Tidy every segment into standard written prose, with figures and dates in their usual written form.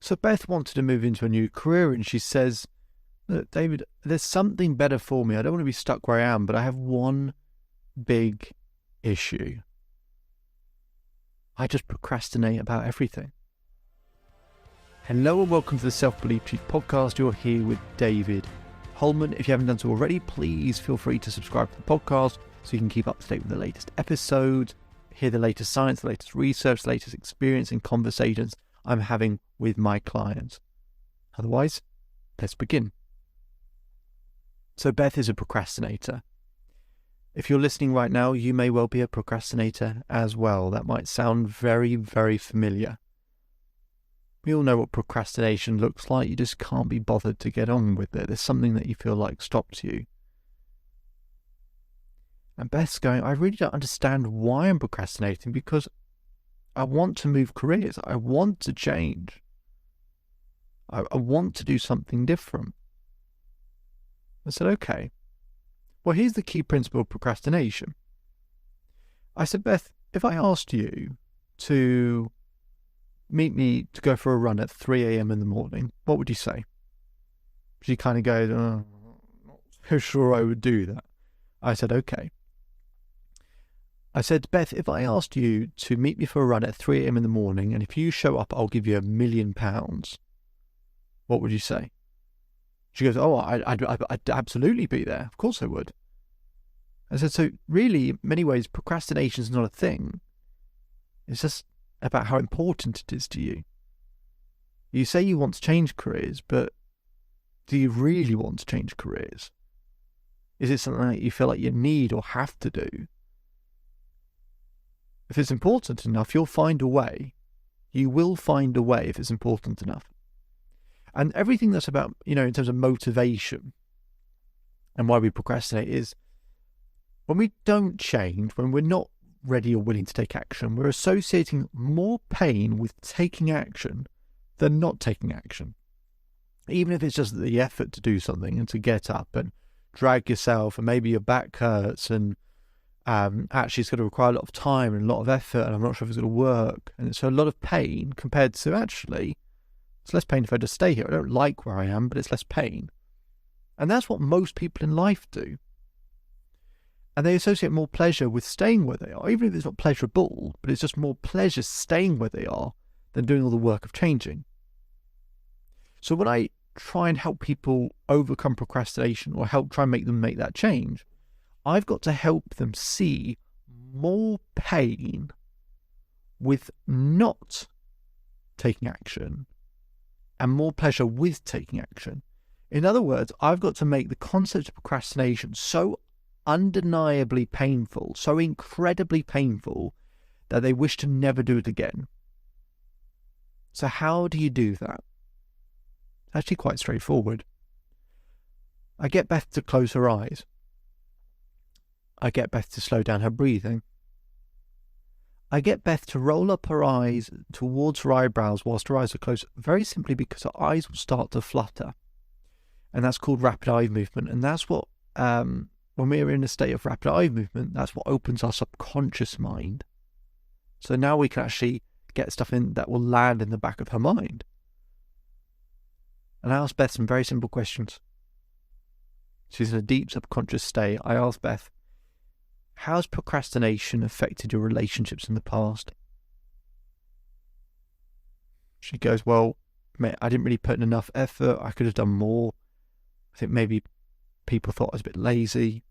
So Beth wanted to move into a new career, and she says, look, David, there's something better for me. I don't want to be stuck where I am, but I have one big issue. I just procrastinate about everything. Hello and welcome to the Self-Belief Chief podcast. You're here with David Holman. If you haven't done so already, please feel free to subscribe to the podcast so you can keep up to date with the latest episodes, hear the latest science, the latest research, the latest experience and conversations I'm having with my clients. Otherwise, let's begin. So Beth is a procrastinator. If you're listening right now, you may well be a procrastinator as well. That might sound very, very familiar. We all know what procrastination looks like. You just can't be bothered to get on with it. There's something that you feel like stops you. And Beth's going, I really don't understand why I'm procrastinating, because I want to move careers. I want to change. I want to do something different. I said, okay. Well, here's the key principle of procrastination. I said, Beth, if I asked you to meet me to go for a run at 3 a.m. in the morning, what would you say? She kind of goes, I'm not so sure I would do that. I said, okay. I said, Beth, if I asked you to meet me for a run at 3 a.m. in the morning, and if you show up, I'll give you £1 million, what would you say? She goes, oh, I'd absolutely be there. Of course I would. I said, so really, in many ways, procrastination is not a thing. It's just about how important it is to you. You say you want to change careers, but do you really want to change careers? Is it something that you feel like you need or have to do? If it's important enough, you'll find a way. You will find a way if it's important enough. And everything that's about, in terms of motivation and why we procrastinate is when we don't change, when we're not ready or willing to take action, we're associating more pain with taking action than not taking action. Even if it's just the effort to do something and to get up and drag yourself, and maybe your back hurts, and actually it's going to require a lot of time and a lot of effort, and I'm not sure if it's going to work. And it's a lot of pain compared to actually, it's less pain if I just stay here. I don't like where I am, but it's less pain. And that's what most people in life do. And they associate more pleasure with staying where they are, even if it's not pleasurable, but it's just more pleasure staying where they are than doing all the work of changing. So when I try and help people overcome procrastination, or try and make them make that change, I've got to help them see more pain with not taking action and more pleasure with taking action. In other words, I've got to make the concept of procrastination so undeniably painful, so incredibly painful, that they wish to never do it again. So how do you do that? It's actually quite straightforward. I get Beth to close her eyes. I get Beth to slow down her breathing. I get Beth to roll up her eyes towards her eyebrows whilst her eyes are closed, very simply because her eyes will start to flutter. And that's called rapid eye movement. And that's what, when we're in a state of rapid eye movement, that's what opens our subconscious mind. So now we can actually get stuff in that will land in the back of her mind. And I asked Beth some very simple questions. She's in a deep subconscious state. I asked Beth, how's procrastination affected your relationships in the past? She goes, well, I didn't really put in enough effort. I could have done more. I think maybe people thought I was a bit lazy.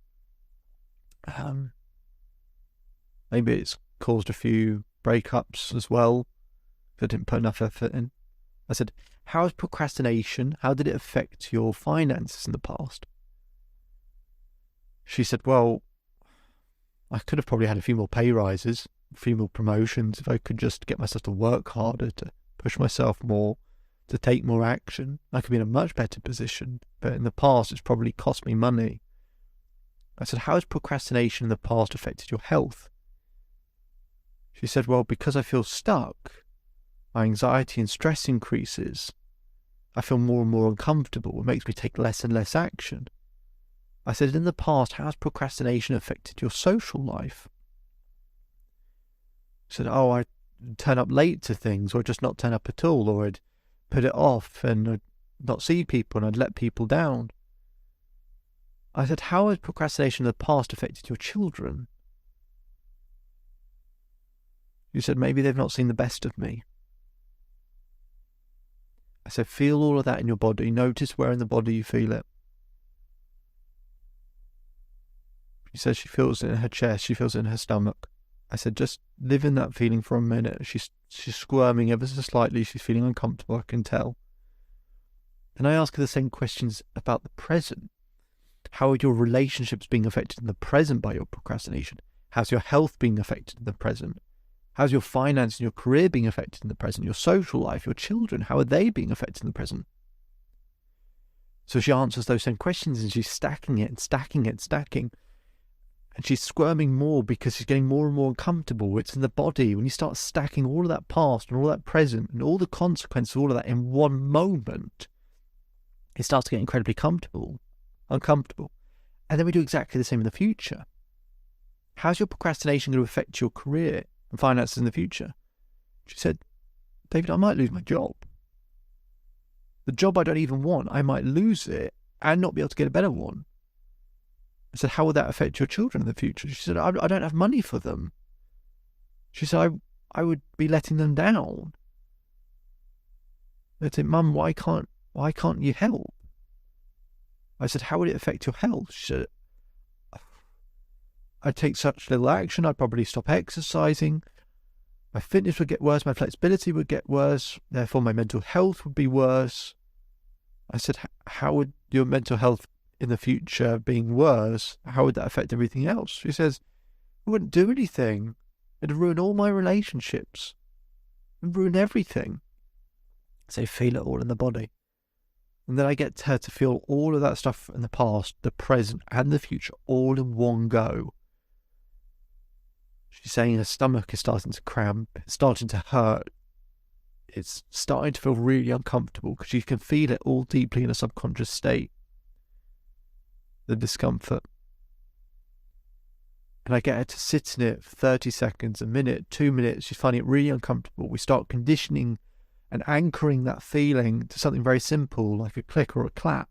Maybe it's caused a few breakups as well, if I didn't put enough effort in. I said, how did it affect your finances in the past? She said, well, I could have probably had a few more pay rises, a few more promotions, if I could just get myself to work harder, to push myself more, to take more action. I could be in a much better position, but in the past it's probably cost me money. I said, how has procrastination in the past affected your health? She said, well, because I feel stuck, my anxiety and stress increases. I feel more and more uncomfortable. It makes me take less and less action. I said, in the past, how has procrastination affected your social life? She said, oh, I turn up late to things, or just not turn up at all, or I'd put it off and I'd not see people and I'd let people down. I said, how has procrastination in the past affected your children? You said, maybe they've not seen the best of me. I said, feel all of that in your body. Notice where in the body you feel it. She says she feels it in her chest. She feels it in her stomach. I said, just live in that feeling for a minute. She's squirming ever so slightly. She's feeling uncomfortable, I can tell. And I ask her the same questions about the present. How are your relationships being affected in the present by your procrastination? How's your health being affected in the present? How's your finance and your career being affected in the present? Your social life, your children, how are they being affected in the present? So she answers those same questions and she's stacking it and stacking it and stacking. And she's squirming more because she's getting more and more uncomfortable. It's in the body. When you start stacking all of that past and all that present and all the consequences of all of that in one moment, it starts to get incredibly uncomfortable. And then we do exactly the same in the future. How's your procrastination going to affect your career and finances in the future? She said, David, I might lose my job. The job I don't even want, I might lose it and not be able to get a better one. I said, how will that affect your children in the future? She said, I don't have money for them. She said, I would be letting them down. I said, Mum, why can't you help? I said, how would it affect your health? She said, I'd take such little action, I'd probably stop exercising. My fitness would get worse, my flexibility would get worse, therefore my mental health would be worse. I said, how would your mental health in the future being worse, how would that affect everything else? She says, it wouldn't do anything. It'd ruin all my relationships. It'd ruin everything. So feel it all in the body. And then I get her to feel all of that stuff in the past, the present and the future all in one go. She's saying her stomach is starting to cramp, it's starting to hurt. It's starting to feel really uncomfortable because she can feel it all deeply in a subconscious state. The discomfort. And I get her to sit in it for 30 seconds, a minute, 2 minutes. She's finding it really uncomfortable. We start conditioning and anchoring that feeling to something very simple, like a click or a clap,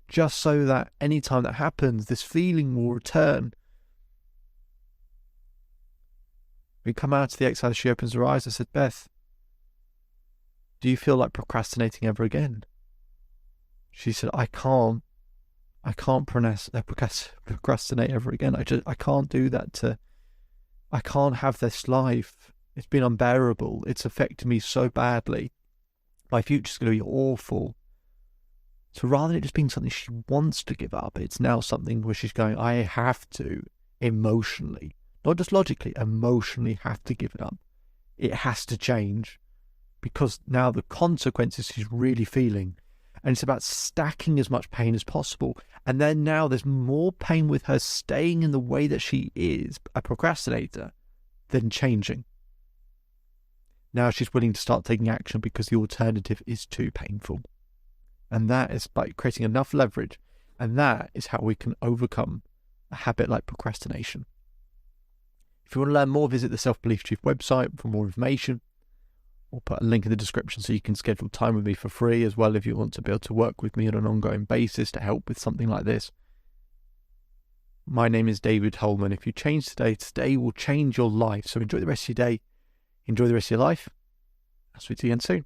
just so that anytime that happens, this feeling will return. We come out of the exercise, she opens her eyes. I said, Beth, do you feel like procrastinating ever again? She said, I can't procrastinate ever again. I can't do that. I can't have this life. It's been unbearable. It's affected me so badly. My future's going to be awful. So rather than it just being something she wants to give up, it's now something where she's going, I have to emotionally, not just logically, emotionally have to give it up. It has to change because now the consequences she's really feeling. And it's about stacking as much pain as possible. And then now there's more pain with her staying in the way that she is, a procrastinator, than changing. Now she's willing to start taking action because the alternative is too painful. And that is by creating enough leverage. And that is how we can overcome a habit like procrastination. If you want to learn more, visit the Self-Belief Chief website for more information. We'll put a link in the description so you can schedule time with me for free as well if you want to be able to work with me on an ongoing basis to help with something like this. My name is David Holman. If you change today, today will change your life. So enjoy the rest of your day. Enjoy the rest of your life. I'll speak to you again soon.